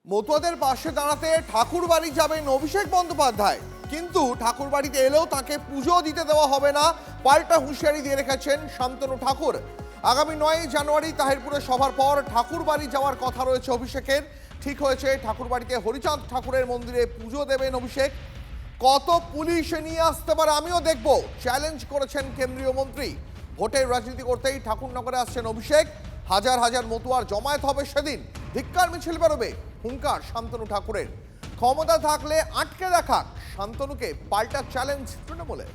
মতুয়াদের পাশে দাঁড়াতে ঠাকুর বাড়ি যাবেন অভিষেক বন্দ্যোপাধ্যায়, কিন্তু ঠাকুর বাড়িতে এলেও তাকে পুজো দিতে দেওয়া হবে না, পাল্টা হুঁশিয়ারি দিয়ে রেখেছেন শান্তনু ঠাকুর। আগামী 9 জানুয়ারি তাহিরপুরে সভার পর ঠাকুর বাড়ি যাওয়ার কথা রয়েছে অভিষেকের। ঠিক হয়েছে, ঠাকুর বাড়িতে হরিচাঁদ ঠাকুরের মন্দিরে পুজো দেবেন অভিষেক। কত পুলিশ নিয়ে আসতে পারে আমিও দেখব, চ্যালেঞ্জ করেছেন কেন্দ্রীয় মন্ত্রী। ভোটের রাজনীতি করতেই ঠাকুরনগরে আসছেন অভিষেক। হাজার হাজার মতুয়ার জমায়েত হবে সেদিন, ধিক্কার মিছিল বেরোবে, হুঙ্কার শান্তনু ঠাকুরের। ক্ষমতা থাকলে আটকে দেখাক, শান্তনুকে পাল্টা চ্যালেঞ্জ তৃণমূলে।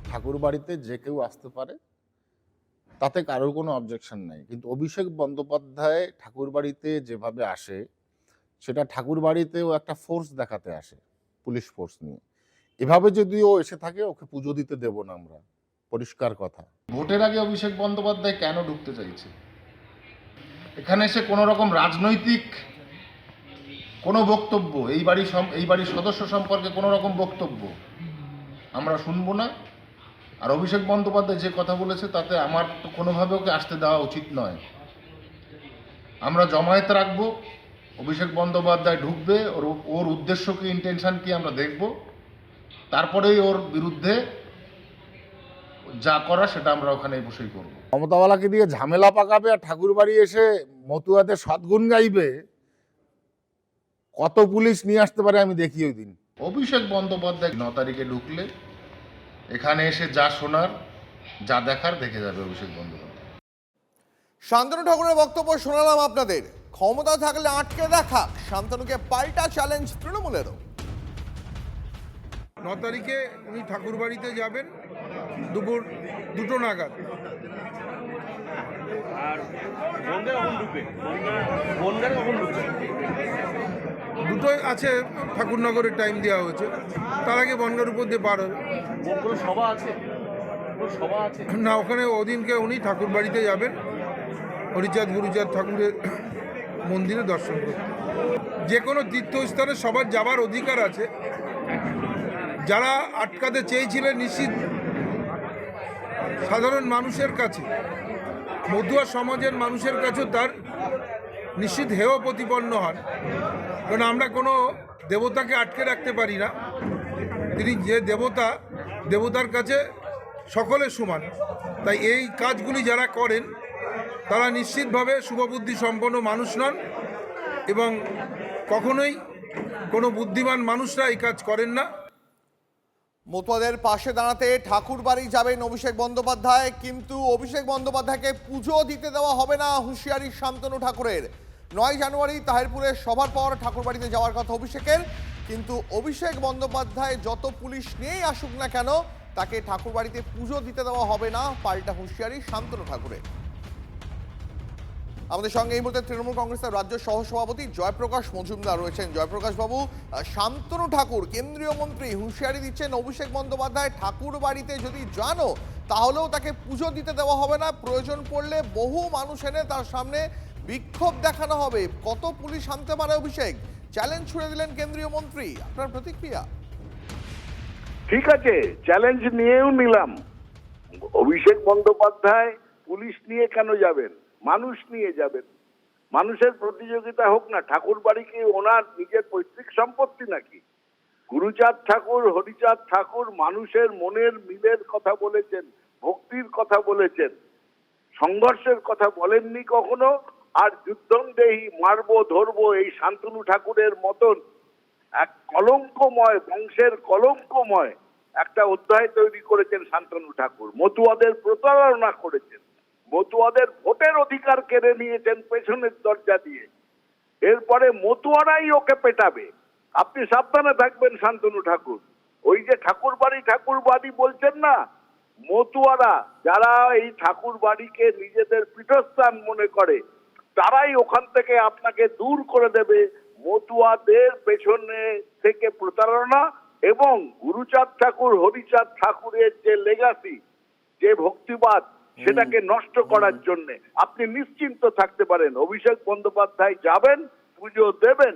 ঠাকুর বাড়িতে যে কেউ আসতে পারে, তাতে কারোর কোনো অবজেকশন নাই, কিন্তু অভিষেক বন্দ্যোপাধ্যায় ঠাকুর বাড়িতে যেভাবে আসে, সেটা ঠাকুর বাড়িতেও একটা ফোর্স দেখাতে আসে, পুলিশ ফোর্স নিয়ে। এভাবে যদি ও এসে থাকে, ওকে পুজো দিতে দেব না আমরা, পরিষ্কার কথা। ভোটের আগে অভিষেক বন্দ্যোপাধ্যায় কেন ঢুকতে চাইছে? এখানে এসে কোনো রকম রাজনৈতিক কোনো বক্তব্য, এই বাড়ির সদস্য সম্পর্কে কোনো রকম বক্তব্য আমরা শুনবো না। আর অভিষেক বন্দ্যোপাধ্যায় যে কথা বলেছে, তাতে আমার তো কোনোভাবে ওকে আসতে দেওয়া উচিত নয়। আমরা জমায়েত রাখবো, অভিষেক বন্দ্যোপাধ্যায় ঢুকবে, ওর উদ্দেশ্য কি, ইন্টেনশন কি আমরা দেখব, তারপরেই ওর বিরুদ্ধে যা করা সেটা আমরা ওখানে বসেই করবো। মমতাওয়ালাকে দিয়ে ঝামেলা পাকাবে আর ঠাকুর বাড়ি এসে মতুয়াদের সদ্গুণ গাইবে, কত পুলিশ নিয়ে আসতে পারে আমি দেখি ওই দিন। অভিষেক বন্দ্যোপাধ্যায় 9 তারিখে ঢুকলে এখানে এসে যা শোনার, যা দেখার দেখে যাবে অভিষেক বন্দ্যোপাধ্যায়। শান্তনু ঠাকুরের বক্তব্য শোনালাম আপনাদের। ক্ষমতা থাকলে আটকে দেখা, শান্তনুকে পাল্টা চ্যালেঞ্জ তৃণমূলেরও। 9 তারিখে উনি ঠাকুর বাড়িতে যাবেন দুপুর 2টো নাগাদ। দুটোই আছে, ঠাকুরনগরের টাইম দেওয়া হয়েছে, তার আগে বনগার উপর দিয়ে পার হবে না। ওখানে ওদিনকে উনি ঠাকুর বাড়িতে যাবেন, হরিচাঁদ গুরুচাঁদ ঠাকুরের মন্দিরে দর্শন করতে। যে কোনো তীর্থস্থানে সবার যাবার অধিকার আছে। যারা আটকাতে চেয়েছিলেন, নিশ্চিত সাধারণ মানুষের কাছে, মতুয়া সমাজের মানুষের কাছেও তার নিশ্চিত হেয় প্রতিপন্ন হন। কারণ আমরা কোনো দেবতাকে আটকে রাখতে পারি না। তিনি যে দেবতার কাছে সকলে সমান। তাই এই কাজগুলি যারা করেন, তারা নিশ্চিতভাবে শুভবুদ্ধি সম্পন্ন মানুষ নন, এবং কখনোই কোনো বুদ্ধিমান মানুষরা এই কাজ করেন না। মতুয়াদের পাশে দাঁড়াতে ঠাকুর বাড়ি যাবেন অভিষেক বন্দ্যোপাধ্যায়, কিন্তু অভিষেক বন্দ্যোপাধ্যায়কে পুজো দিতে দেওয়া হবে না, হুঁশিয়ারি শান্তনু ঠাকুরের। 9 জানুয়ারি তাহিরপুরের সভার পর ঠাকুর বাড়িতে যাওয়ার কথা অভিষেকের, কিন্তু অভিষেক বন্দ্যোপাধ্যায় যত পুলিশ নিয়েই আসুক না কেন, তাকে ঠাকুর বাড়িতে পুজো দিতে দেওয়া হবে না, পাল্টা হুঁশিয়ারি শান্তনু ঠাকুরের। আমাদের সঙ্গে এই মুহূর্তে তৃণমূল কংগ্রেসের রাজ্য সহসভাপতি জয়প্রকাশ মজুমদার রয়েছেন। জয়প্রকাশ বাবু, শান্তনু ঠাকুর কেন্দ্রীয় মন্ত্রী হুঁশিয়ারি দিচ্ছেন অভিষেক বন্দ্যোপাধ্যায় ঠাকুর বাড়িতে যদি জানো, তাহলেও তাকে পুজো দিতে দেওয়া হবে না, প্রয়োজন পড়লে বহু মানুষ এনে তার সামনে বিক্ষোভ দেখানো হবে। কত পুলিশ আনতে পারে অভিষেক, চ্যালেঞ্জ ছুড়ে দিলেন কেন্দ্রীয় মন্ত্রী, আপনার প্রতিক্রিয়া? ঠিক আছে, চ্যালেঞ্জ নিয়েও নিলাম। অভিষেক বন্দ্যোপাধ্যায় পুলিশ নিয়ে কেন যাবেন? মানুষ নিয়ে যাবেন। মানুষের প্রতিযোগিতা হোক না। ঠাকুর বাড়ি কি ওনার নিজের পৈতৃক সম্পত্তি নাকি? গুরুচাঁদ ঠাকুর, হরিচাঁদ ঠাকুর মানুষের মনের মিলের কথা বলেছেন, ভক্তির কথা বলেছেন, সংঘর্ষের কথা বলেননি কখনো। আর যুদ্ধংদেহী, মারবো ধরবো, এই শান্তনু ঠাকুরের মতন এক কলঙ্কময়, বংশের কলঙ্কময় একটা অধ্যায় তৈরি করেছেন শান্তনু ঠাকুর। মতুয়াদের প্রতারণা করেছেন, মতুয়াদের ভোটের অধিকার কেড়ে নিয়েছেন পেছনের দরজা দিয়ে। এরপরে মতুয়ারাই ওকে পেটাবে। আপনি সাবধানে থাকবেন শান্তনু ঠাকুর। ওই যে ঠাকুর বাড়ি বলছেন না, মতুয়ারা যারা এই ঠাকুর বাড়িকে নিজেদের পীঠস্থান মনে করে, তারাই ওখান থেকে আপনাকে দূর করে দেবে। মতুয়াদের পেছনে থেকে প্রতারণা এবং গুরুচাঁদ ঠাকুর, হরিচাঁদ ঠাকুরের যে লেগাসি, যে ভক্তিবাদ, সেটাকে নষ্ট করার জন্য আপনি নিশ্চিন্ত থাকতে পারেন। অভিষেক বন্দ্যোপাধ্যায় যাবেন, পুজো দেবেন,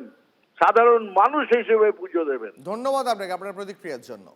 সাধারণ মানুষ হিসেবে পুজো দেবেন। ধন্যবাদ আপনাকে আপনার প্রতিক্রিয়ার জন্য।